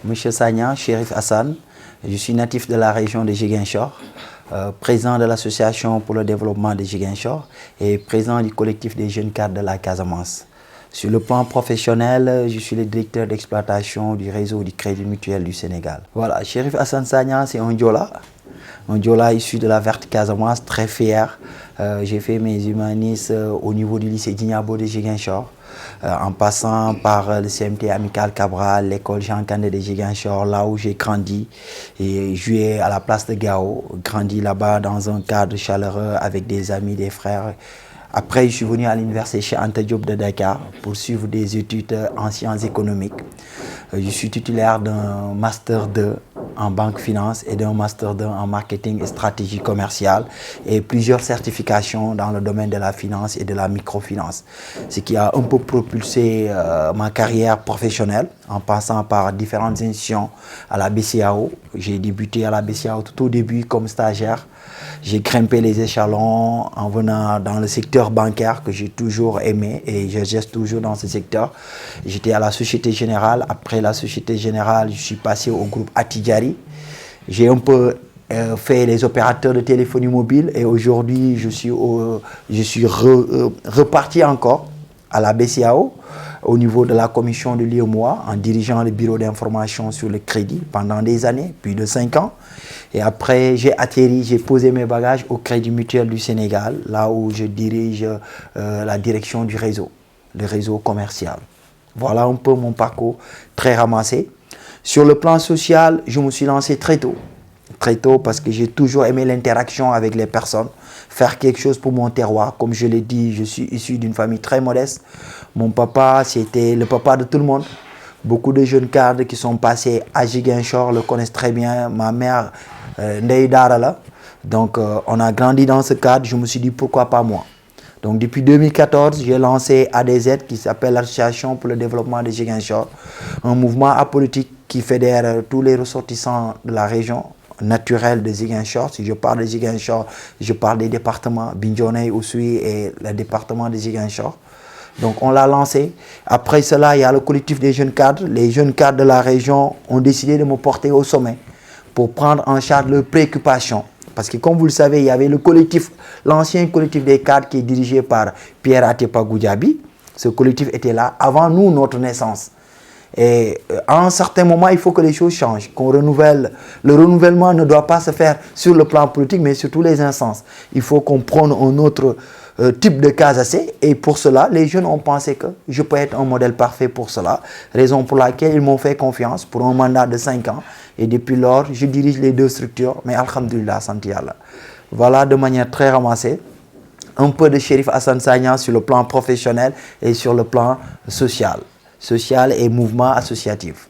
Monsieur Sagna, Chérif Hassan, je suis natif de la région de Ziguinchor, président de l'association pour le développement de Ziguinchor et président du collectif des jeunes cadres de la Casamance. Sur le plan professionnel, je suis le directeur d'exploitation du réseau du Crédit Mutuel du Sénégal. Voilà, Chérif Hassan Sagna, c'est un Diola issu de la verte Casamance, très fier. J'ai fait mes humanistes au niveau du lycée Djignabo de Ziguinchor, en passant par le CMT Amical Cabral, l'école Jean Kandé de Ziguinchor, là où j'ai grandi et joué à la place de Gao, grandi là-bas dans un cadre chaleureux avec des amis, des frères. Après, je suis venu à l'université Cheikh Anta Diop de Dakar pour suivre des études en sciences économiques. Je suis titulaire d'un Master 2 en banque finance et d'un Master 2 en marketing et stratégie commerciale et plusieurs certifications dans le domaine de la finance et de la microfinance. Ce qui a un peu propulsé ma carrière professionnelle en passant par différentes institutions à la BCEAO. J'ai débuté à la BCEAO tout au début comme stagiaire. J'ai grimpé les échelons en venant dans le secteur bancaire que j'ai toujours aimé et je geste toujours dans ce secteur. J'étais à la Société Générale. Après la Société Générale, je suis passé au groupe Attijari. J'ai un peu fait les opérateurs de téléphonie mobile et aujourd'hui, je suis reparti encore à la BCEAO au niveau de la commission de l'IEMOA en dirigeant le bureau d'information sur le crédit pendant des années, plus de 5 ans. Et après, j'ai atterri, j'ai posé mes bagages au Crédit Mutuel du Sénégal, là où je dirige la direction du réseau, le réseau commercial. Voilà un peu mon parcours très ramassé. Sur le plan social, je me suis lancé très tôt parce que j'ai toujours aimé l'interaction avec les personnes, faire quelque chose pour mon terroir. Comme je l'ai dit, je suis issu d'une famille très modeste. Mon papa, c'était le papa de tout le monde. Beaucoup de jeunes cadres qui sont passés à Ziguinchor le connaissent très bien. Ma mère, Ndeye Darala. Donc, on a grandi dans ce cadre. Je me suis dit, pourquoi pas moi? Donc, depuis 2014, j'ai lancé ADZ, qui s'appelle l'Association pour le développement de Ziguinchor, un mouvement apolitique qui fédère tous les ressortissants de la région naturelle de Ziguinchor. Si je parle de Ziguinchor, je parle des départements Bignona, Oussouye et le département de Ziguinchor. Donc on l'a lancé. Après cela, il y a le collectif des jeunes cadres. Les jeunes cadres de la région ont décidé de me porter au sommet pour prendre en charge leurs préoccupations. Parce que comme vous le savez, il y avait le collectif, l'ancien collectif des cadres qui est dirigé par Pierre Atepa Goudiaby. Ce collectif était là avant nous, notre naissance. Et à un certain moment, il faut que les choses changent, qu'on renouvelle. Le renouvellement ne doit pas se faire sur le plan politique, mais sur tous les instances. Il faut qu'on prenne un autre type de casacé. Et pour cela, les jeunes ont pensé que je peux être un modèle parfait pour cela. Raison pour laquelle ils m'ont fait confiance pour un mandat de 5 ans. Et depuis lors, je dirige les deux structures. Mais alhamdoulilah, santi Allah. Voilà de manière très ramassée. Un peu de Chérif Hassan Sagna sur le plan professionnel et sur le plan social et mouvement associatif.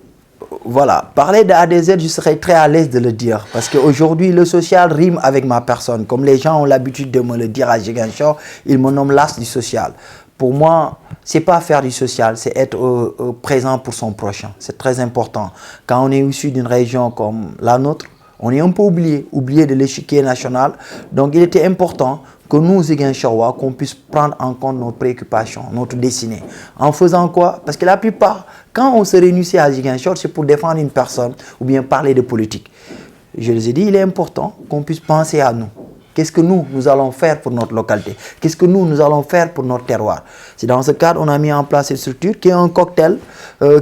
Voilà, parler de ADZ, je serais très à l'aise de le dire parce qu'aujourd'hui, le social rime avec ma personne. Comme les gens ont l'habitude de me le dire à Ziguinchor, ils me nomment l'as du social. Pour moi, ce n'est pas faire du social, c'est être présent pour son prochain. C'est très important. Quand on est issu d'une région comme la nôtre, on est un peu oublié de l'échiquier national. Donc, il était important que nous, Ziguinchorois, qu'on puisse prendre en compte nos préoccupations, notre destinée. En faisant quoi? Parce que la plupart, quand on se réunissait à Ziguinchor, c'est pour défendre une personne ou bien parler de politique. Je les ai dit, il est important qu'on puisse penser à nous. Qu'est-ce que nous allons faire pour notre localité? Qu'est-ce que nous allons faire pour notre terroir? C'est dans ce cadre qu'on a mis en place cette structure qui est un cocktail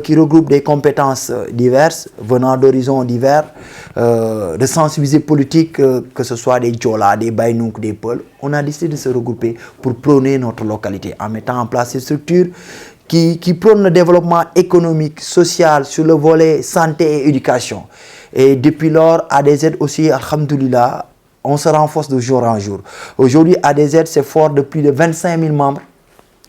qui regroupe des compétences diverses, venant d'horizons divers, de sensibiliser politique, que ce soit des Djola, des Baïnouk, des Peuls. On a décidé de se regrouper pour prôner notre localité en mettant en place cette structure qui prône le développement économique, social, sur le volet santé et éducation. Et depuis lors, ADZ aussi, alhamdoulilah, on se renforce de jour en jour. Aujourd'hui, ADZ, c'est fort de plus de 25 000 membres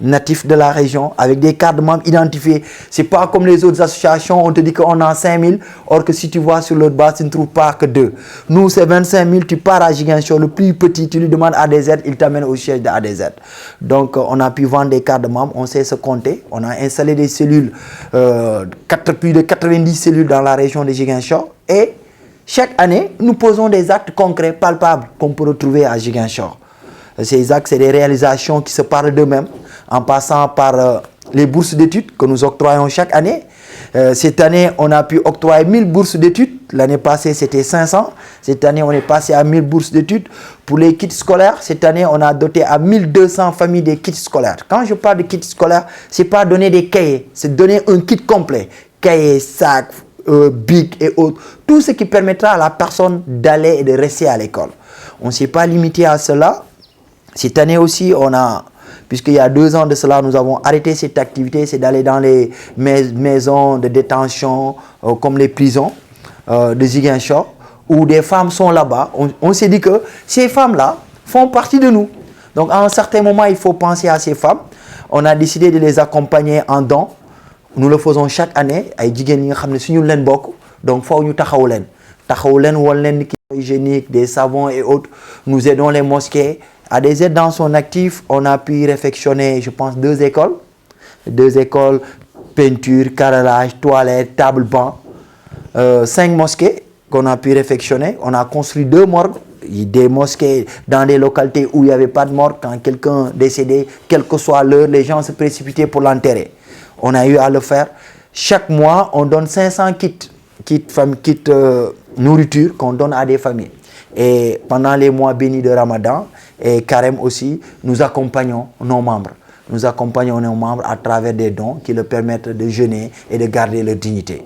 natifs de la région, avec des cartes de membres identifiés. Ce n'est pas comme les autres associations, on te dit qu'on a 5 000, or que si tu vois sur l'autre base, tu ne trouves pas que 2. Nous, c'est 25 000, tu pars à Ziguinchor, le plus petit, tu lui demandes ADZ, il t'amène au siège de ADZ. Donc, on a pu vendre des cartes de membres, on sait se compter. On a installé des cellules, plus de 90 cellules dans la région de Ziguinchor. Et chaque année, nous posons des actes concrets, palpables, qu'on peut retrouver à Ziguinchor. Ces actes, c'est des réalisations qui se parlent d'eux-mêmes, en passant par les bourses d'études que nous octroyons chaque année, Cette année, on a pu octroyer 1000 bourses d'études. L'année passée, c'était 500. Cette année, on est passé à 1000 bourses d'études. Pour les kits scolaires, cette année, on a doté à 1200 familles des kits scolaires. Quand je parle de kits scolaires, ce n'est pas donner des cahiers, c'est donner un kit complet. Cahiers, sacs, bic et autres. Tout ce qui permettra à la personne d'aller et de rester à l'école. On ne s'est pas limité à cela. Cette année aussi, puisqu'il y a 2 ans de cela, nous avons arrêté cette activité, c'est d'aller dans les maisons de détention, comme les prisons de Ziguinchor, où des femmes sont là-bas. On s'est dit que ces femmes-là font partie de nous. Donc, à un certain moment, il faut penser à ces femmes. On a décidé de les accompagner en dons. Nous le faisons chaque année. Donc, il faut nous hygiénique, des savons et autres. Nous aidons les mosquées. À des aides dans son actif, on a pu réfectionner, je pense, 2 écoles. 2 écoles, peinture, carrelage, toilettes, table, banc. 5 mosquées qu'on a pu réfectionner. On a construit 2 morgues. Des mosquées dans des localités où il n'y avait pas de morgue. Quand quelqu'un décédait, quelle que soit l'heure, les gens se précipitaient pour l'enterrer. On a eu à le faire. Chaque mois, on donne 500 kits nourriture qu'on donne à des familles. Et pendant les mois bénis de Ramadan et Carême aussi, nous accompagnons nos membres. Nous accompagnons nos membres à travers des dons qui leur permettent de jeûner et de garder leur dignité.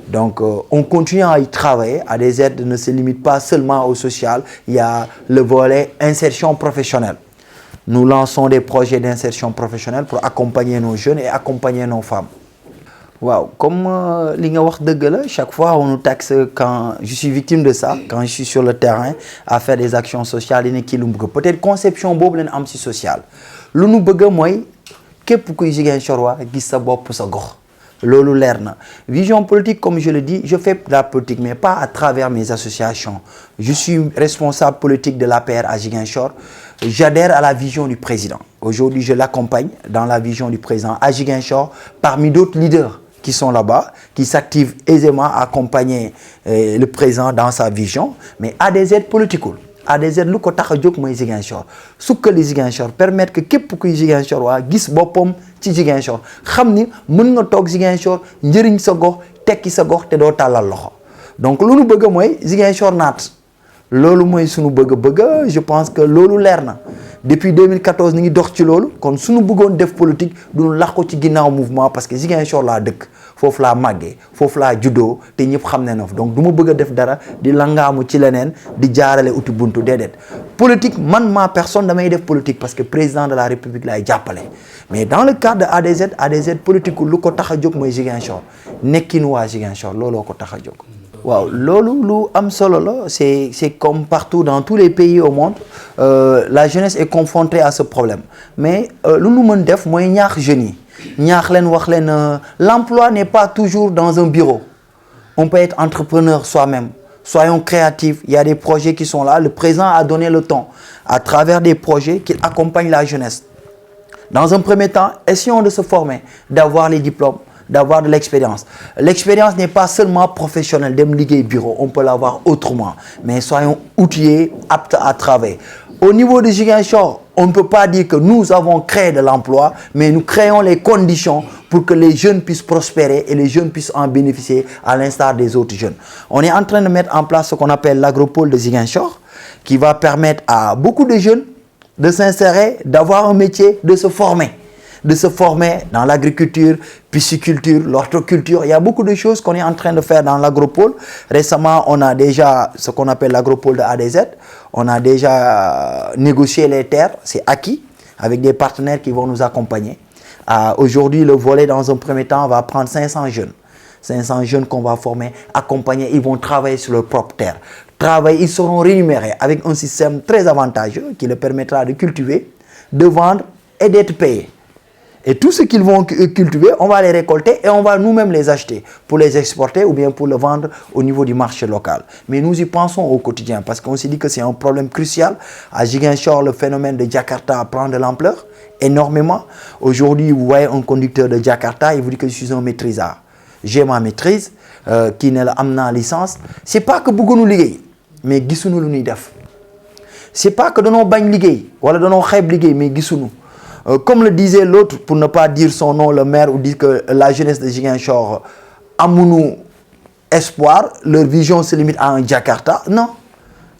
Donc, on continue à y travailler. À des aides ne se limitent pas seulement au social. Il y a le volet insertion professionnelle. Nous lançons des projets d'insertion professionnelle pour accompagner nos jeunes et accompagner nos femmes. Wow, comme chaque fois on nous taxe quand je suis victime de ça, quand je suis sur le terrain à faire des actions sociales, peut-être conception bobu len am ci social. Lu nu bëgg moy képp kuy Ziguinchor gis sa bop sa gox. Lolu leer na. Vision politique, comme je le dis, je fais de la politique mais pas à travers mes associations. Je suis responsable politique de l'APR à Ziguinchor. J'adhère à la vision du président. Aujourd'hui, je l'accompagne dans la vision du président à Ziguinchor parmi d'autres leaders qui sont là-bas, qui s'activent aisément à accompagner le président dans sa vision, mais à des aides politiques. À des aides, ko tax a jóg mooy Ziguinchor. Sukkali Ziguinchor permettre que képp kuy Ziguinchor gis boppam ci Ziguinchor xam ni mën nga toog Ziguinchor njëriñ sa gox tekki sa gox te doo tàllal loxo. Donc lu nu bëgg mooy Ziguinchor naat. Loolu mooy sunu bëgg-bëgg, je pense que loolu leer na. Depuis 2014 ñu ngi dox ci loolu kon suñu bëggoon def politique duñu làqu ci ginnaaw mouvement parce que Ziguinchor laa dëkk foofu laa màggee foofu laa juddoo te ñëpp xam ne na fa donc du ma bëgg a def dara di langaamu ci leneen di jaarale uti buntu déedéet politique man ma personne damay def politique parce que président de la République laay jàppale mais dans le cadre de ADZ politique lu ko tax a jóg mooy Ziguinchor nekkin waa Ziguinchor looloo ko tax a jóg. Wow, lu am solo la, c'est comme partout dans tous les pays au monde, la jeunesse est confrontée à ce problème. Mais lu nu mën def mooy ñaax jeunes yi ñaax leen wax leen l'emploi n'est pas toujours dans un bureau. On peut être entrepreneur soi-même. Soyons créatifs, il y a des projets qui sont là. Le président a donné le temps à travers des projets qui accompagnent la jeunesse. Dans un premier temps, essayons de se former, d'avoir les diplômes, d'avoir de l'expérience. L'expérience n'est pas seulement professionnelle, dem liggéey bureau, on peut l'avoir autrement. Mais soyons outillés, aptes à travailler. Au niveau de Ziguinchor, on ne peut pas dire que nous avons créé de l'emploi, mais nous créons les conditions pour que les jeunes puissent prospérer et les jeunes puissent en bénéficier à l'instar des autres jeunes. On est en train de mettre en place ce qu'on appelle l'agropole de Ziguinchor, qui va permettre à beaucoup de jeunes de s'insérer, d'avoir un métier, de se former dans l'agriculture, pisciculture, l'horticulture. Il y a beaucoup de choses qu'on est en train de faire dans l'agropole. Récemment, on a déjà ce qu'on appelle l'agropole de ADZ. On a déjà négocié les terres, c'est acquis, avec des partenaires qui vont nous accompagner. Aujourd'hui, le volet, dans un premier temps, va prendre 500 jeunes. 500 jeunes qu'on va former, accompagner, ils vont travailler sur leur propre terre. Ils seront rémunérés avec un système très avantageux qui leur permettra de cultiver, de vendre et d'être payés. Et tout ce qu'ils vont cultiver, on va les récolter et on va nous-mêmes les acheter pour les exporter ou bien pour le vendre au niveau du marché local. Mais nous y pensons au quotidien parce qu'on s'est dit que c'est un problème crucial. À Ziguinchor, le phénomène de Jakarta prend de l'ampleur énormément. Aujourd'hui, vous voyez un conducteur de Jakarta, il vous dit que je suis un maîtrisard. J'ai ma maîtrise, qui n'est la licence. C'est pas que beaucoup nous liguent, mais gisunu lu ñuy def. C'est pas que danoo bañ liggéey wala danoo xeeb liggéey mais gisunu. Comme le disait l'autre, pour ne pas dire son nom, le maire, ou dire que la jeunesse de Ziguinchor amuñu espoir, leur vision se limite à un Jakarta. Non,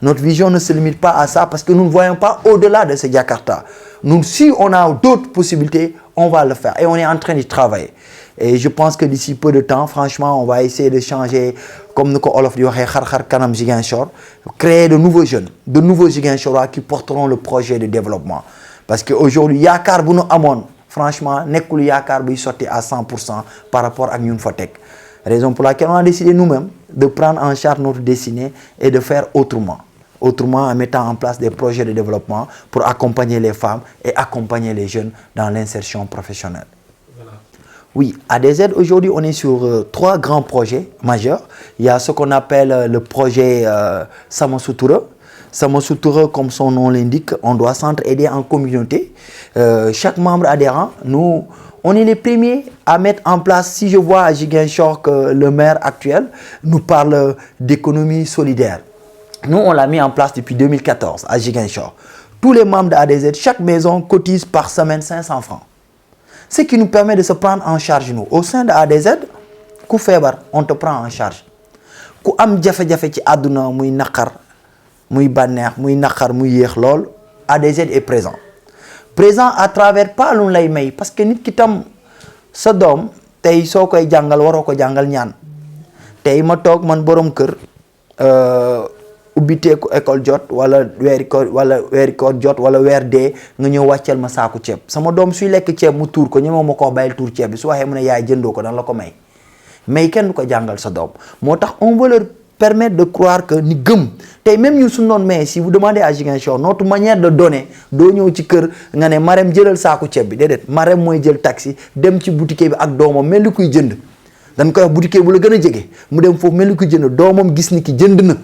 notre vision ne se limite pas à ça parce que nous ne voyons pas au-delà de ce Jakarta. Nous, si on a d'autres possibilités, on va le faire et on est en train d'y travailler. Et je pense que d'ici peu de temps, franchement, on va essayer de changer, comme nous Olof dit, Kanam Ziguinchor, créer de nouveaux jeunes, de nouveaux Ziguinchorois qui porteront le projet de développement. Parce qu'aujourd'hui, Yakar Bounou Amon, franchement, Nekul Yakar Bouy sorti à 100% par rapport à Nyoun Fotek. Raison pour laquelle on a décidé nous-mêmes de prendre en charge notre destinée et de faire autrement. Autrement, en mettant en place des projets de développement pour accompagner les femmes et accompagner les jeunes dans l'insertion professionnelle. Voilà. Oui, à ADZ, aujourd'hui, on est sur 3 grands projets majeurs. Il y a ce qu'on appelle le projet Samasutura. Samasutura, comme son nom l'indique, on doit s'entraider en communauté. Chaque membre adhérent, nous, on est les premiers à mettre en place, si je vois à Ziguinchor que le maire actuel nous parle d'économie solidaire. Nous, on l'a mis en place depuis 2014 à Ziguinchor. Tous les membres de ADZ, chaque maison cotise par semaine 500 francs. Ce qui nous permet de se prendre en charge, nous. Au sein de ADZ, ku feebar, on te prend en charge. Ku am jafe-jafe ci aduna muy nakar, muy banex, muy nakar, muy yeex lol, ADZ est présent. Présent à travers pas lu lay may parce que nit ki tam sa dom tay sokoy jangal waro ko jangal ñaan. Tay ma tok man borom kër ubbiteeku école jot wala weeri koor jot wala weer dee nga ñëw wàcceel ma saaku ceeb sama doom suy lekk ceeb mu tuur ko ñemoo ma ko bàyyil tuur ceeb bi su waxee mu ne yaay jëndoo ko dan la ko may kenn du ko jàngal sa doom moo tax on veut leur permettre de croire que ni gëm tey même ñun suñu noonu mais si vous demandez à Ziguinchor notre manière de donner doo ñëw ci kër nga ne Marème jëlal saaku ceeb bi déedéet Marème mooy jël taxi dem ci boutique bi ak doomam mel ni kuy jënd dañ koy wax boutique bu la gën a jege mu dem foofu mel ni kuy jënd doomam gis ni ki jënd na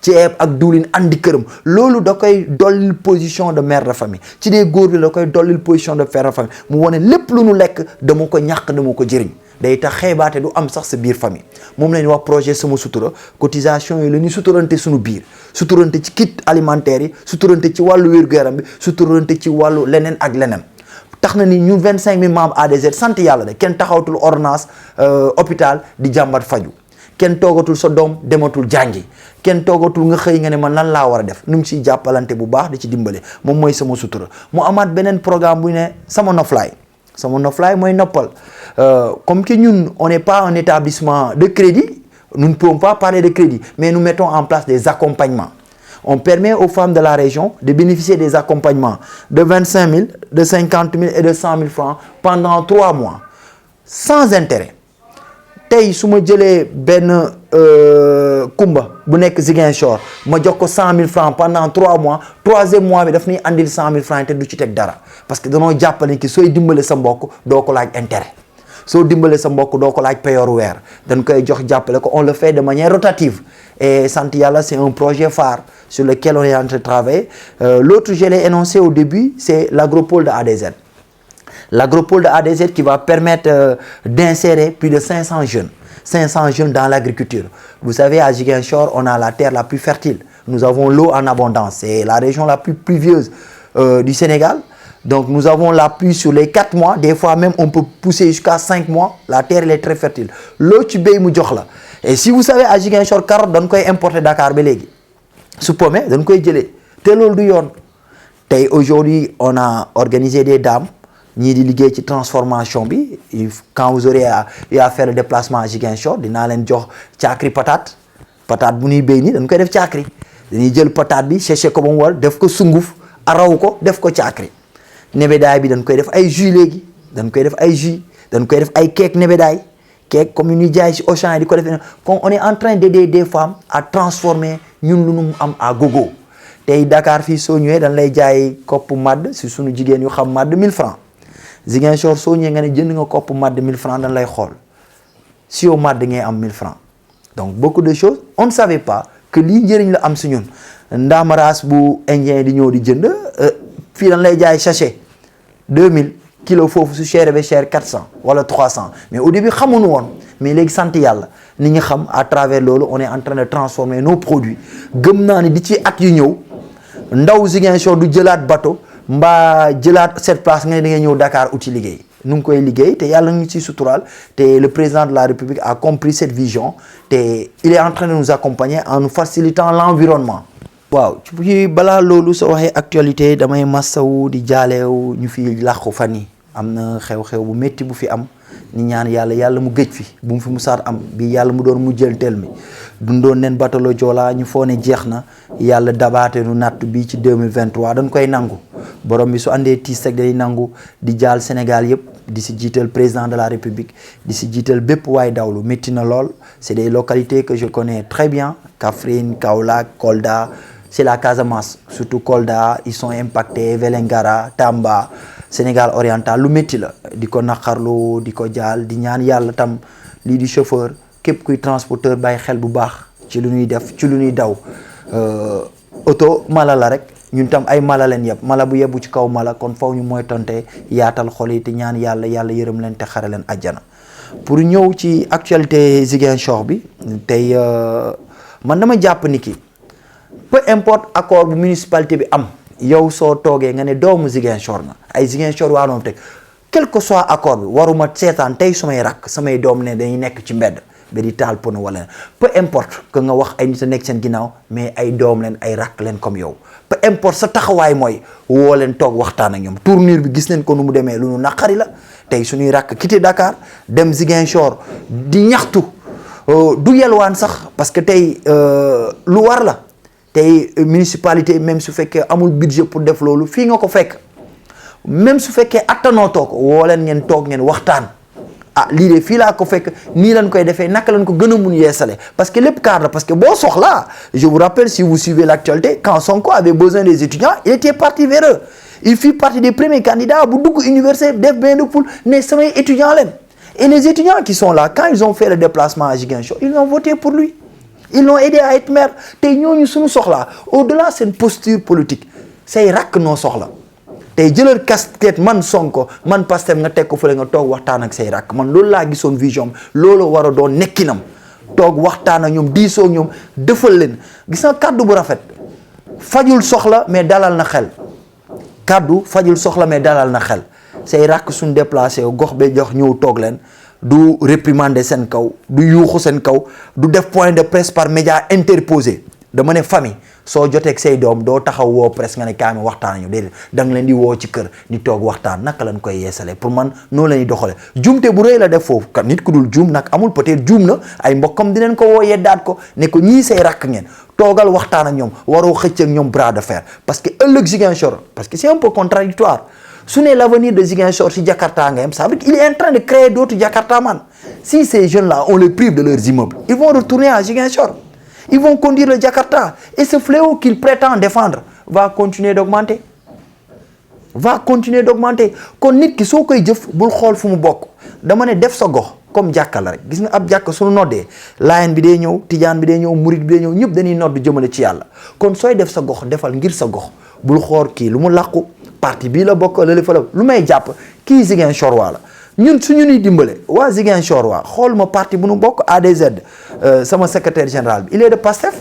ceeb ak diwlin andi këram loolu da koy dollil position de mère de famille ci dee góor bi da koy dollil position de père de famille mu wone lépp lu nu lekk dama ko ñàkk dama ko jëriñ day tax xeebaate du am sax sa biir famille moom la ñuy wax projet sama sutura cotisation yi la ñuy suturante suñu biir suturante ci kit alimentaire yi suturante ci wàllu wér-gu-yaram bi suturante ci wàllu leneen ak leneen tax na ni ñu 25000 membres ADZ sant yàlla de kenn taxawatul ordonnance hôpital di jàmbat faju kenn toogatul sa doom dematul jàngi kenn toogatul nga xëy nga ne man lan laa war a def nu mu ciy jàppalante bu baax di ci dimbale moom mooy sama sutura mu amaat beneen programme bu ne sama noflaay mooy noppal comme que ñun on n'est pas un établissement de crédit nous ne pouvons pas parler de crédit mais nous mettons en place des accompagnements on permet aux femmes de la région de bénéficier des accompagnements de 25 000 de 50 000 et de 100 000 francs pendant 3 mois sans intérêt tey su ma jëlee benn kumba bu nekk Ziguinchor ma jox ko 100 000 francs pendant 3 mois 3e mois bi daf ñuy andil 100 000 francs te du ci teg dara parce que danoo jàppale ki sooy dimbale sa mbokk doo ko laaj intérêt soo dimbale sa mbokk doo ko laaj payooru weer dañ koy jox jàppale ko on le fait de manière rotative et sant yàlla c'est un projet phare sur lequel on est en train de travailler l'autre je l'ai énoncé au début c'est l'agropole de ADZ. L'agropole de ADZ qui va permettre d'insérer plus de 500 jeunes dans l'agriculture. Vous savez, à Ziguinchor, on a la terre la plus fertile. Nous avons l'eau en abondance. C'est la région la plus pluvieuse du Sénégal. Donc nous avons la pluie sur les 4 mois. Des fois même, on peut pousser jusqu'à 5 mois. La terre, elle est très fertile. L'eau, tu bayes mu jox la. Et si vous savez, à Ziguinchor, carotte, dañ koy importer Dakar ba léegi. Su pomme, dañ koy jëlee. Te loolu du yoon. Tey aujourd'hui, on a organisé des dames. Ñii di liggéey ci transformation bi quand vous aurez à faire le déplacement à Ziguinchor dinaa leen jox caakri patate bu ñuy béy nii dañ koy def caakri dañuy jël patate bi séché ko ba mu war def ko sunguf araw ko def ko caakri nebedaay bi dañ koy def ay jus léegi dañ koy def ay jus dañ koy def ay keek nebedaay keek comme ni ñuy jaay ci Auchan yi di ko def comme on est en train d'aider des femmes à transformer ñun lu nu am à gogo tey Dakar fii soo ñëwee dañ lay jaay kopp madd si suñu jigéen yu xam madd 1000 francs Ziguinchor soo ñëwee nga ne jënd nga kopp madd 1000 francs dañ lay xool si yow madd ngay am 1000 francs donc beaucoup de choses on ne savait pas que lii njëriñ la am si ñun ndaamaraas bu indien di ñëw di jënd fii dañ lay jaay sachet 2000 kilos foofu su cher ba cher 400 wala 300 mais au début xamuñu woon mais léegi sant yàlla ni ñu xam à travers loolu on est en train de transformer nos produits gëm naa ne di ci at yu ñëw ndaw Ziguinchor du jëlaat bateau mbaa jëlaat cette place nga ne da ngay ñëw Dakar uti liggéey nu ngi koy liggéey te yàlla ñu ci suturaal te le président de la République a compris cette vision te il est en train de nous accompagner en nous facilitant l'environnement. waaw ci balaa loolu soo waxee actualité damay massawu di jaaleew ñu fi làqu fan yi am na xew-xew bu métti bu fi am ni ñaan yàlla mu gëj fi bu mu fi musaat am bi yàlla mu doon mujjanteel mi dundoon neen batalo Joola ñu foo ne jeex na yàlla dabaate nu natt bi ci 2023 dañ koy nangu borom bi su àndee tiis rek day nangu di jaal Sénégal yëpp di si jiital président de la République di si jiital bépp waay dawlu métti na lool c'est des localités que je connais très bien Kaffrine Kaolack Kolda c'est la Casamance surtout Kolda ils sont impactés Vélingara Tamba Sénégal oriental lu métti la di ko naqarlu di ko jaal di ñaan yàlla tam lii di chauffeur képp kuy transporteur bàyyi xel bu baax ci lu ñuy def ci lu ñuy daw oto mala la rek ñun tam ay mala leen yëpp mala bu yebbu ci kaw mala kon faw ñu mooy tonte yaatal xol yi te ñaan yàlla yërëm leen te xare leen àjjana pour ñëw ci actualité Ziguinchor bi tey man dama jàpp ni ki peu importe accord bu municipalité bi am yow soo toogee nga ne doomu Ziguinchor na ay Ziguinchor waa noonu teg quel que soit accord bi waruma seetaan tey sumay rakk samay doom ne dañuy nekk ci mbedd ba di taal pono wala peu importe que nga wax ay nit a nekk seen ginnaaw mais ay doom leen ay rakk leen comme yow peu importe sa taxawaay mooy woo leen toog waxtaan ak ñoom tournure bi gis nañ ko nu mu demee lu nu naqari la tey suñuy rakk quitté Dakar dem Ziguinchor di ñaxtu du yelwaan sax parce que tey lu war la tey municipalité même su fekkee amul budget pour def loolu fii nga ko fekk même su fekkee attanoo toog woo leen ngeen toog ngeen waxtaan ah lii de fii laa ko fekk nii lañ koy defee naka lañ ko gën a mun yeesale parce que lépp cadre parce que boo soxlaa je vous rappelle si vous suivez l'actualité quand Sonko avait besoin des étudiants il était parti vers eux il fit partie des premiers candidats bu dugg université def bain de poule ne samay étudiants leen et les étudiants qui sont là quand ils ont fait le déplacement à Ziguinchor ils ont voté pour lui ils l'ont aidé à être maire tey ñooñu suñu soxlaa au-delà seen posture politique say rakk noo soxla tey jëlal casquette man Sonko man Pastef nga teg ko fële nga toog waxtaan ak say rakk man loolu laa gisoon vision loolu war a doon nekkinam toog waxtaan ak ñoom diisoo ak ñoom defal leen gis nga kàddu bu rafet fajul soxla mais dalal na xel kàddu fajul soxla mais dalal na xel say rakk suñ déplacé gox be jox ñëw toog leen du réprimander seen kaw du yuuxu seen kaw du def point de presse par média interposé dama ne famille soo joteeg say doom doo taxaw woo presse nga ne kaami waxtaan ñu déedéet da nga leen di woo ci kër ni toog waxtaan naka lañ koy yeesale pour man noonu la ñuy doxale jumte bu rëy la def foofu kat nit ku dul juum nag amul peut-être juum na ay mbokkam dinañ ko woo yeddaat ko ne ko ñii say rakk ngeen toogal waxtaan ak ñoom waroo xëcc ak ñoom bras de fer parce que ëllëg Ziguinchor parce que c'est un peu contradictoire su ne l'avenir de Ziguinchor si Jakarta nga yem ça veut dire qu'il est en train de créer d'autres Jakartaman si ces jeunes-là on les prive de leurs immeubles ils vont retourner à Ziguinchor ils vont conduire le Jakarta et ce fléau qu'ils prétendent défendre va continuer d'augmenter kon nit ki soo koy jëf bul xool fu mu bokk dama ne def sa gox comme jàkka la rek gis nga ab jàkka suñu noddee Laayeen bi day ñëw Tijaan bi day ñëw Murit bi day ñëw ñëpp dañuy nodd jëmale ci yàlla kon sooy def sa gox defal ngir sa gox bul xool kii lu mu làqu parti bii la bokk lële fa la lu may jàpp kii Ziguinchor waa la ñun suñu ñuy dimbale waa Ziguinchor waa xool ma parti bu nu bokk ADZ sama secrétaire général bi il est de Pastef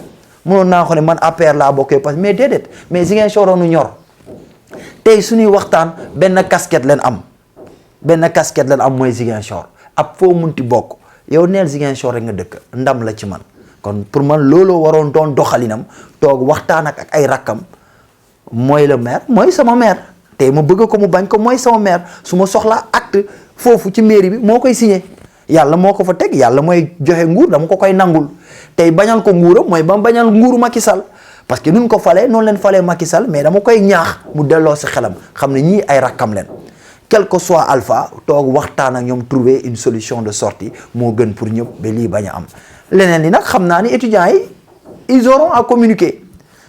mënoon naa ko ne man APR laa bokkee parce que mais déedéet mais Ziguinchor nu ñor tey suñuy waxtaan benn casquette leen am mooy Ziguinchor ab foo munti bokk yow neel Ziguinchor rek nga dëkk ndam la ci man kon pour man looloo waroon doon doxalinam toog waxtaan ak ay rakkam mooy le maire mooy sama maire tey ma bëgg ko mu bañ ko mooy sama maire su ma soxlaa acte foofu ci mairie bi moo koy signé yàlla moo ko fa teg yàlla mooy joxe nguur dama ko koy nangul tey bañal ko nguuram mooy ba bañal nguuru Macky Sall parce que nun ko falee noonu leen falee Macky Sall mais dama koy ñaax mu delloo si xelam xam ne ñii ay rakkam leen quel que soit alpha toog waxtaan ak ñoom trouver une solution de sortie moo gën pour ñëpp ba lii bañ a am leneen li nag xam naa ni étudiants yi ils auront à communiquer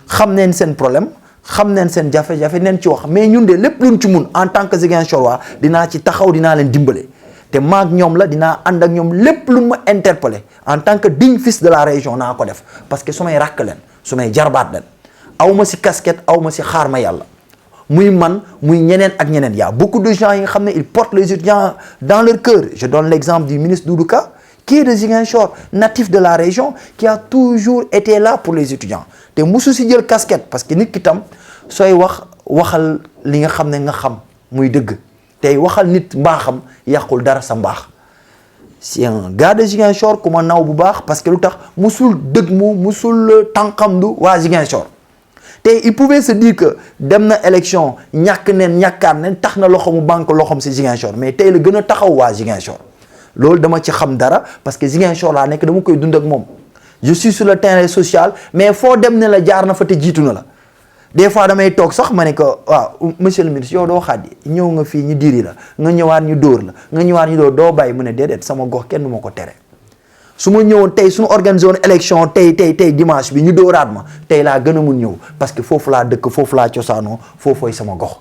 xam neen seen problème xam neen seen jafe-jafe neen ci wax mais ñun de lépp luñ ci mun en tant que Ziguinchor waa dinaa ci taxaw dinaa leen dimbale te maag ñoom la dinaa ànd ak ñoom lépp lu ma interpellé en tant que digne fils de la région naa ko def parce que su may rakk leen su may jarbaat leen aw ma si casquette aw ma si xaar ma yàlla muy man muy ñeneen ak ñeneen y a beaucoup de gens yi nga xam ne ils portent les étudiants dans leur cœur je donne l'exemple du ministre Doudou Ka qui est de Ziguinchor natif de la région qui a toujours été là pour les étudiants te musu si jël casquette parce que nit ki tam sooy waxal li nga xam ne nga xam muy dëgg tey waxal nit mbaaxam yàqul dara sa mbaax. C'est un gars de Ziguinchor ku ma naw bu baax parce que lu tax musul dëgg mu musul tànqamdu waa Ziguinchor te il pouvait se dire que dem na élection ñàkk neen ñàkkaat neen tax na loxo mu banque loxom si Ziguinchor mais tey la gën a taxaw waa Ziguinchor loolu dama ci xam dara parce que Ziguinchor laa nekk dama koy dund ak moom je suis sur le terrain social mais foo dem ne la jaar na fa te jiitu na la des fois damay toog sax ma ne ko waaw monsieur le ministre yow doo xaddi ñëw nga fii ñu diri la nga ñëwaat ñu dóor la nga ñëwaat ñu dóor doo bàyyi mu ne déedéet sama gox kenn du ma ko tere su ma ñëwoon tey suñu organisé woon élection tey dimanche bi ñu dóoraat ma tey laa gën a mun ñëw parce que foofu laa dëkk foofu laa cosaanoo foofooy sama gox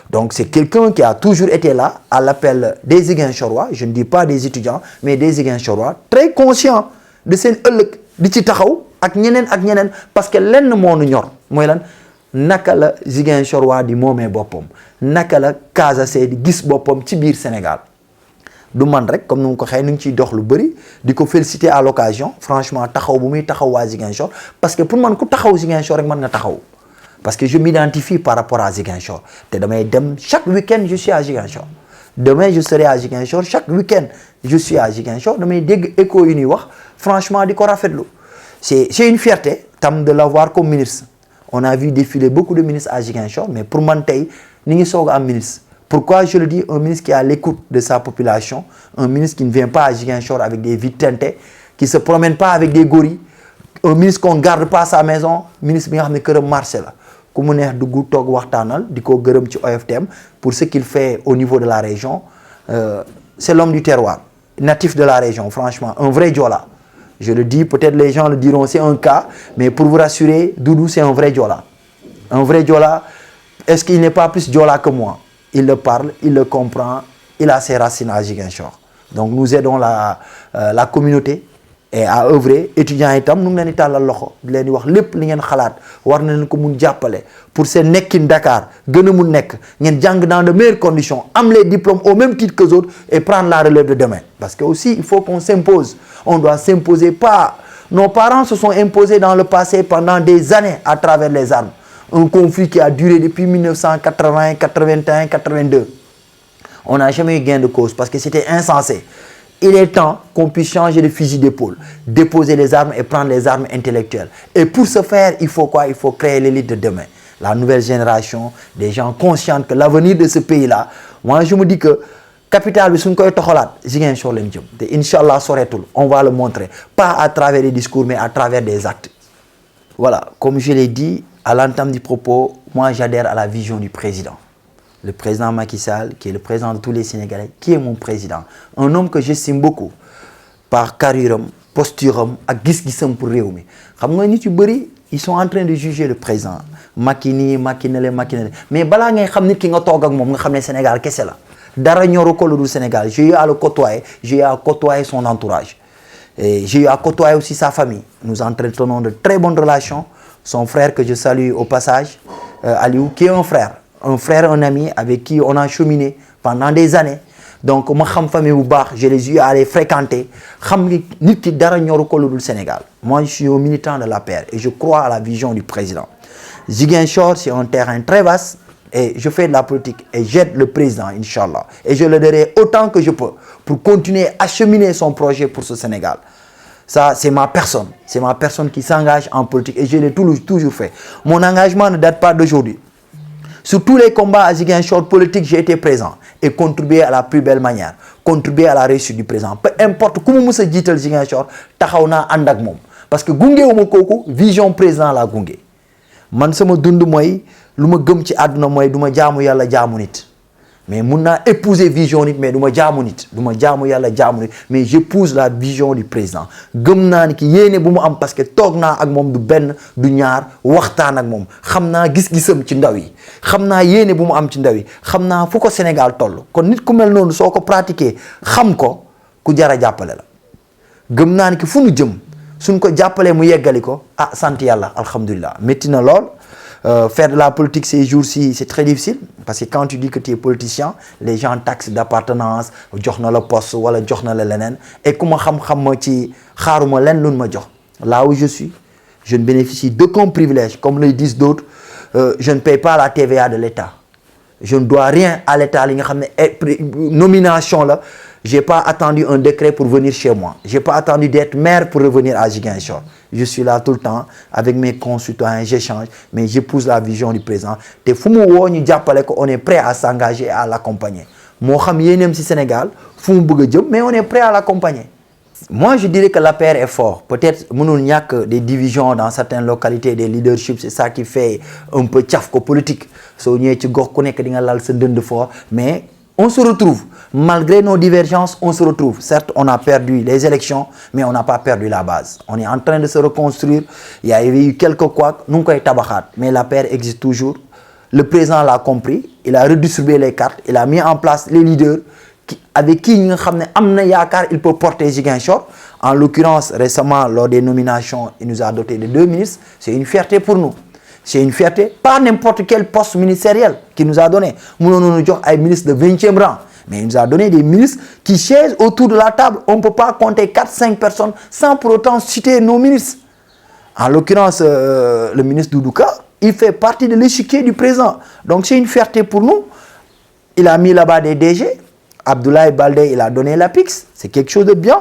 donc c'est quelqu'un qui a toujours été là à l'appel des Ziguinchorois je ne dis pas des étudiants mais des Ziguinchorois très conscients de seen ëllëg di ci taxaw ak ñeneen parce que lenn moo nu ñor mooy lan naka la Ziguinchor waa di moomee boppam naka la Casaase di gis boppam ci biir Sénégal du man rek comme ni mu ko xëy nu ngi ciy dox lu bëri di ko féliciter à l'occasion franchement taxaw bu muy taxaw waa Ziguinchor parce que pour man ku taxaw Ziguinchor rek mën nga taxaw parce que je m'identifie par rapport à Ziguinchor te damay dem chaque week-end je suis à Ziguinchor demain je serai à Ziguinchor chaque week-end je suis à Ziguinchor damay dégg écho yu ñuy wax franchement di ko rafetlu c'est une fierté tam de l'avoir comme ministre. On a vu défiler beaucoup de ministres à Ziguinchor, mais pour moi, nous sommes un ministre. Pourquoi je le dis? Un ministre qui est à l'écoute de sa population, un ministre qui ne vient pas à Ziguinchor avec des vides teintées, qui ne se promène pas avec des gorilles, un ministre qu'on ne garde pas à sa maison, un ministre qui est marché là. Comme on est OFTM pour ce qu'il fait au niveau de la région, c'est l'homme du terroir, natif de la région, franchement, un vrai Diola. Je le dis, peut-être les gens le diront, c'est un cas, mais pour vous rassurer, Doudou, c'est un vrai Diola. Un vrai Diola, est-ce qu'il n'est pas plus Diola que moi? Il le parle, il le comprend, il a ses racines à Ziguinchor. Donc nous aidons la communauté et à œuvrer. Étudiants itam nous ngi talal loxo di leen wax lépp li ngeen xalaat war nañ ko mun jàppale pour seen nekkin Dakar gën a mun nekk ngeen jàng dans de meilleures conditions am les diplômes au même titre que les autres et prendre la relève de demain. Parce que aussi il faut qu'on s'impose. On doit s'imposer pas. Nos parents se sont imposés dans le passé pendant des années à travers les armes. Un conflit qui a duré depuis 1980, 81, 82. On n'a jamais eu gain de cause parce que c'était insensé. Il est temps qu'on puisse changer de fusil d'épaule, déposer les armes et prendre les armes intellectuelles. Et pour ce faire, il faut quoi? Il faut créer l'élite de demain. La nouvelle génération, des gens conscients que l'avenir de ce pays-là, moi je me dis que capital bi suñ koy toxalaat Ziguinchor lañ jëm te Inch'Allah soreetul on va le montrer pas à travers les discours mais à travers des actes. Voilà, comme je l'ai dit à l'entame du propos, moi j'adhère à la vision du président. Le président Macky Sall, qui est le président de tous les Sénégalais, qui est mon président. Un homme que j'estime beaucoup par carrière, posture ak gis-gisam pour réew mi. Xam nga nit yu bëri ils sont en train de juger le président. Macky nii Macky na le mais balaa ngay xam nit ki nga toog ak moom nga xam ne Sénégal kese la. Dara ñoru ko lu dul Sénégal. J'ai eu à le côtoyer, j'ai eu à côtoyer son entourage. Et j'ai eu à côtoyer aussi sa famille. Nous entretenons de très bonnes relations. Son frère que je salue au passage, Aliou, qui est un frère, un ami avec qui on a cheminé pendant des années. Donc ma xam famille bu baax, je les ai eu à les fréquenter. Xam nit ki dara ñoru ko lu dul Sénégal. Moi je suis un militant de l'APR et je crois à la vision du président. Ziguinchor, c'est un terrain très vaste. Et je fais de la politique et j'aide le président, Inch'Allah. Et je l'aiderai autant que je peux pour continuer à cheminer son projet pour ce Sénégal. Ça, c'est ma personne. C'est ma personne qui s'engage en politique et je l'ai toujours fait. Mon engagement ne date pas d'aujourd'hui. Sur tous les combats à Ziguinchor politique, j'ai été présent et contribué à la plus belle manière. Contribué à la réussite du président. Peu importe comment je suis dit Ziguinchor, taxaw naa ànd ak moom. Parce que gunge wu ma kooku vision président la gunge. Man sama dund mooy lu ma gëm ci àdduna mooy du ma jaamu yàlla jaamu nit mais mun naa épouser vision nit mais du ma jaamu nit du ma jaamu yàlla jaamu nit mais j'épouse la vision du président gëm naa ni ki yéene bu mu am parce que toog naa ak moom du benn du ñaar waxtaan ak moom xam naa gis-gisam ci ndaw yi xam naa yéene bu mu am ci ndaw yi xam naa fu ko Sénégal toll kon nit ku mel noonu soo ko pratiquer xam ko ku jara jàppale la gëm naa ni ki fu nu jëm suñ ko jàppalee mu yeggali ko ah sant yàlla alhamdulilah métti na lool. Faire de la politique ces jours-ci, c'est très difficile parce que quand tu dis que tu es politicien, les gens taxent d'appartenance, jox na la poste wala jox na la leneen et ku ma xam-xam ma ci xaaruma leen luñ ma jox. Là où je suis, je ne bénéficie d'aucun privilège comme le disent d'autres, je ne paye pas la TVA de l'État. je ne dois rien à l'État. Nomination là, j'ai pas attendu un décret pour venir chez moi. J'ai pas attendu d'être maire pour revenir à Ziguinchor. Je suis là tout le temps avec mes concitoyens, j'échange, mais j'épouse la vision du président. On est prêt à s'engager et à l'accompagner. Moi, je suis Sénégal, mais on est prêt à l'accompagner. Moi, je dirais que l'APR est fort. Peut-être qu'il n'y a que des divisions dans certaines localités, des leaderships, c'est ça qui fait un peu tchafko politique. Mais on se retrouve. Malgré nos divergences, on se retrouve. Certes, on a perdu les élections, mais on n'a pas perdu la base. On est en train de se reconstruire. Il y a eu quelques couacs, nous sommes tabacat, mais l'APR existe toujours. Le président l'a compris, il a redistribué les cartes, il a mis en place les leaders avec qui il peut porter Ziguinchor. En l'occurrence, récemment, lors des nominations, il nous a doté de 2 ministres. C'est une fierté pour nous. C'est une fierté, pas n'importe quel poste ministériel qu'il nous a donné. Nous avons un ministre de 20e rang, mais il nous a donné des ministres qui chaisent autour de la table. On ne peut pas compter 4-5 personnes sans pour autant citer nos ministres. En l'occurrence, le ministre Doudouka, il fait partie de l'échiquier du président. Donc c'est une fierté pour nous. Il a mis là-bas des DG. Abdoulaye Baldé, il a donné la PIX. C'est quelque chose de bien.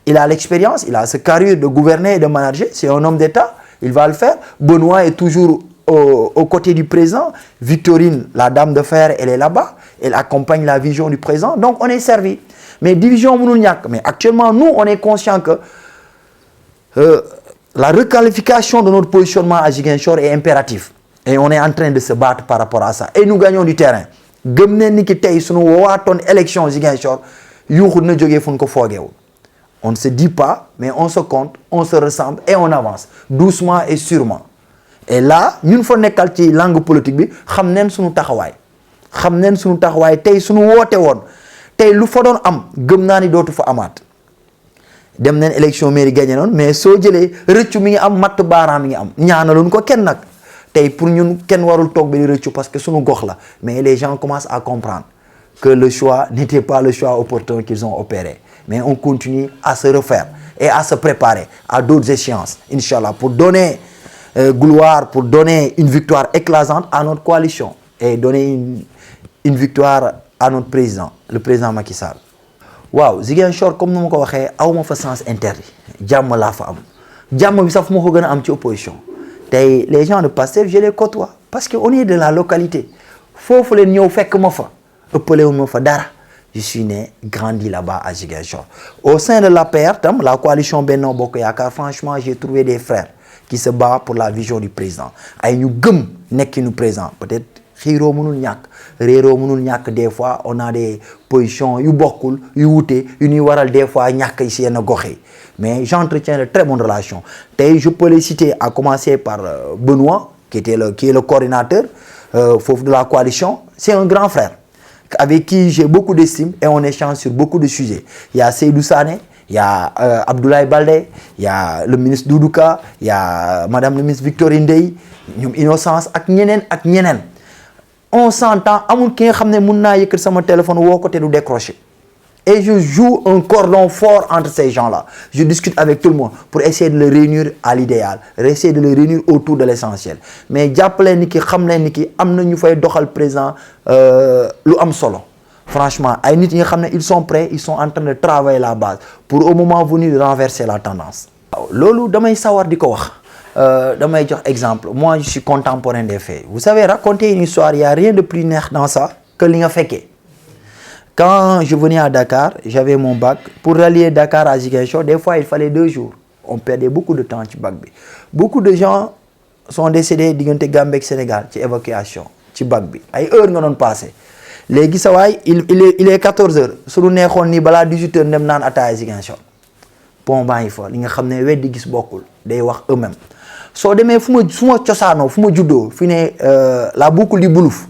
Il a l'expérience, il a ce carrure de gouverner et de manager. C'est un homme d'État. Il va le faire. Benoît est toujours aux côtés du président. Victorine, la dame de fer, elle est là-bas. Elle accompagne la vision du président. Donc on est servi. Mais division Mounouniak. Mais actuellement, nous, on est conscient que la requalification de notre positionnement à Ziguinchor est impérative. Et on est en train de se battre par rapport à ça. Et nous gagnons du terrain. On ne se dit pas, mais on se compte, on se ressemble et on avance, doucement et sûrement. Et là, nous faisons une langue politique, nous savons ce que nous avons fait. Nous savons ce que nous avons fait, ce que nous avons fait. Nous avons fait d'autres fois. Dem nañ élection mairie gagné non mais so jëlé reccu mi ngi am mat baram mi ngi am ñaanalun ko kenn nak tay pour ñun kenn warul tok bi reccu parce que suñu gox la mais les gens commencent à comprendre que le choix n'était pas le choix opportun qu'ils ont opéré mais on continue à se refaire et à se préparer à d'autres échéances inchallah pour donner gloire pour donner une victoire éclatante à notre coalition et donner une victoire à notre président le président Macky Sall. Waaw Ziguinchor comme nous ko waxé awma fa sens interdit jamm la fa am jamm bi sax fu mako gëna am ci opposition tay les gens de Pastef je les côtoie parce que on est de la localité fofu len ñew fekk ma fa ëppalewu ma fa dara je suis né grandi là-bas à Ziguinchor au sein de l'APR tam la coalition Benno Bokk Yaakaar franchement j'ai trouvé des frères qui se battent pour la vision du président ay ñu gëm nekkinu président peut-être xiro mënul ñak réro mënul ñak des fois on a des positions yu bokul yu wuté yu ñuy waral des fois ñak ci yenn goxé mais j'entretiens de très bonnes relations tay je peux les citer à commencer par Benoît qui est le coordinateur de la coalition c'est un grand frère avec qui j'ai beaucoup d'estime et on échange sur beaucoup de sujets il y a Seydou Sané il y a Abdoulaye Baldé il y a le ministre Doudouka il y a madame le ministre Victorine Ndeye ñom Innocence ak ñenen on s'entend amul ki nga xamné mën na yëkkat sama téléphone wo ko té du décrocher et je joue un cordon fort entre ces gens-là je discute avec tout le monde pour essayer de les réunir à l'idéal essayer de les réunir autour de l'essentiel mais jappalé ni ki xamlé ni ki amna ñu fay doxal président lu am solo franchement ay nit yi nga xamné ils sont prêts ils sont en train de travailler la base pour au moment venu de renverser la tendance lolu damay sawar diko wax damay jox exemple moi je suis contemporain des faits vous savez raconter une histoire il y a rien de plus neex dans ça que li nga féké quand je venais à Dakar j'avais mon bac pour rallier Dakar à Ziguinchor des fois il fallait 2 jours on perdait beaucoup de temps ci bac bi beaucoup de gens sont décédés diggante Gambie ak Sénégal ci évacuation ci bac bi ay heure nga don passer légui sa way il est 14h suñu neexon ni bala 18h dem nan ataaya Ziguinchor pont baa ngi fa li nga xamné weddi gis bokul day wax eux-mêmes so démé fuma ciosano fuma juddo fi né la boucle du Boulouf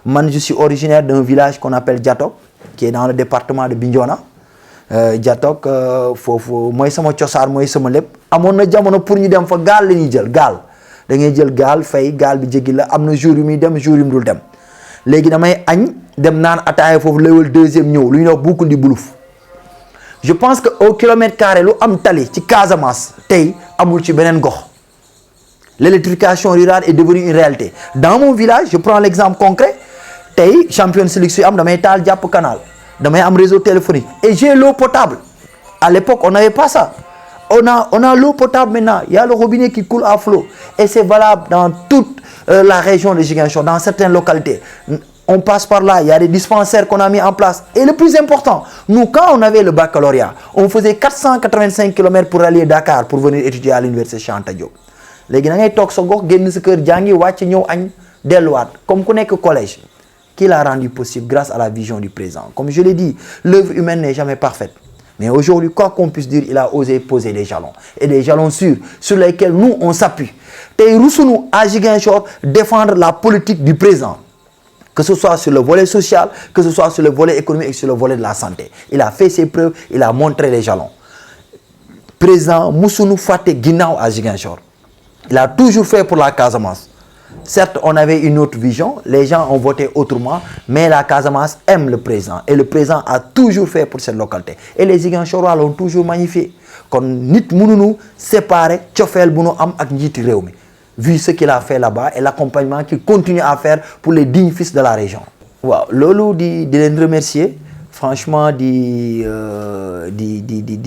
man je suis originaire d'un village qu'on appelle Diatok qui est dans le département de Bignona Diatok fofu moy sama ciossar moy sama lepp amon na jamono pour ñu dem fa gal lañuy jël gal da ngay jël gal fay gal bi jéggi la amna jour yu mi dem jour yu dul dem légui damay agn dem nan ataaya fofu leewal deuxième ñew lu ñu wax boucle du Boulouf je pense que au kilomètre carré lu am tali ci Casamance tay amul ci benen gox l'électrification rurale est devenue une réalité dans mon village je prends l'exemple concret tey Champions League su am damay taal jàpp canal damay am réseau téléphonique et j'ai l'eau potable. À l'époque on n'avait pas ça. On a l'eau potable maintenant, il y a le robinet qui coule à flot et c'est valable dans toute la région de Ziguinchor, dans certaines localités. On passe par là, il y a des dispensaires qu'on a mis en place. Et le plus important, nous quand on avait le baccalauréat, on faisait 485 km pour aller à Dakar pour venir étudier à l'université Cheikh Anta Diop. Léegi da ngay toog sa gox génn sa kër jàngi wàcc ñëw añ delluwaat comme ku nekk collège. Qui l'a rendu possible grâce à la vision du président. Comme je l'ai dit, l'œuvre humaine n'est jamais parfaite. Mais aujourd'hui, quoi qu'on puisse dire, il a osé poser des jalons. Et des jalons sûrs sur lesquels nous, on s'appuie. Et nous, à Ziguinchor, défendre la politique du président. Que ce soit sur le volet social, que ce soit sur le volet économique et sur le volet de la santé. Il a fait ses preuves, il a montré les jalons. Président Moussounou Faté Guinao à Ziguinchor. Il a toujours fait pour la Casamance. Certes, on avait une autre vision, les gens ont voté autrement, mais la Casamance aime le président. Et le président a toujours fait pour cette localité. Et les Ziguinchorois l'ont toujours magnifié. Quand nit mënuñu séparer cofeel bu nu am ak njiiti réew mi. Vu ce qu'il a fait là-bas et l'accompagnement qu'il continue à faire pour les dignes fils de la région. Waaw loolu di leen remercier franchement di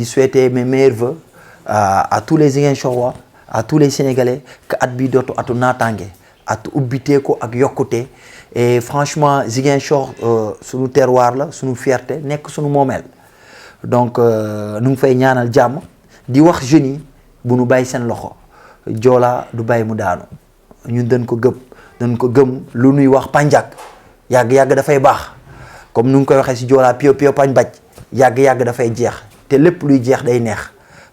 souhaiter mes meilleurs vœux à tous les Ziguinchorois, à tous les Sénégalais que at bi dootu atu naataange. At ubbiteeko ak yokkute et franchement Ziguinchor sunu terroir la sunu fierté nekk sunu moomeel donc nu ngi fay ñaanal jàmm di wax jeunes yi bu nu bàyyi seen loxo Joola du bàyyi mu daanu ñun dañ ko gëm lu nuy wax panjak yàgg-yàgg dafay baax comme nu ngi koy waxee si Joola pio pio pañ baj yàgg-yàgg dafay jeex te lépp luy jeex day neex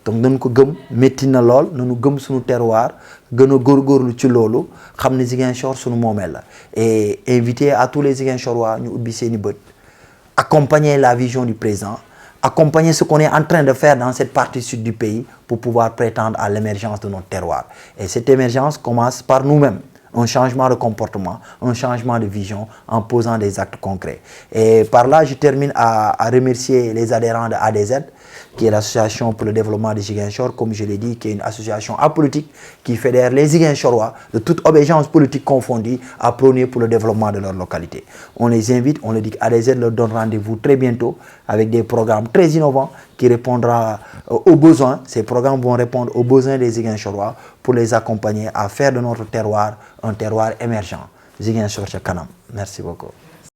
donc dañ ko gëm métti na lool nañu gëm suñu terroir gën a góorgóorlu ci loolu xam ne Ziguinchor suñu moomeel la et inviter à tous les Ziguinchorois ñu ubbi seeni bët accompagner la vision du président accompagner ce qu'on est en train de faire dans cette partie sud du pays pour pouvoir prétendre à l'émergence de notre terroir et cette émergence commence par nous-mêmes un changement de comportement, un changement de vision en posant des actes concrets. Et par là, je termine à remercier les adhérents de ADZ, qui est l'association pour le développement de Ziguinchor, comme je l'ai dit, qui est une association apolitique qui fédère les Ziguinchorois de toute obédience politique confondue à prôner pour le développement de leur localité. On les invite, on leur dit qu'ADZ leur donne rendez-vous très bientôt avec des programmes très innovants qui répondront aux besoins. Ces programmes vont répondre aux besoins des Ziguinchorois pour les accompagner à faire de notre terroir un terroir émergent. Ziguinchor ca kanam. Merci beaucoup.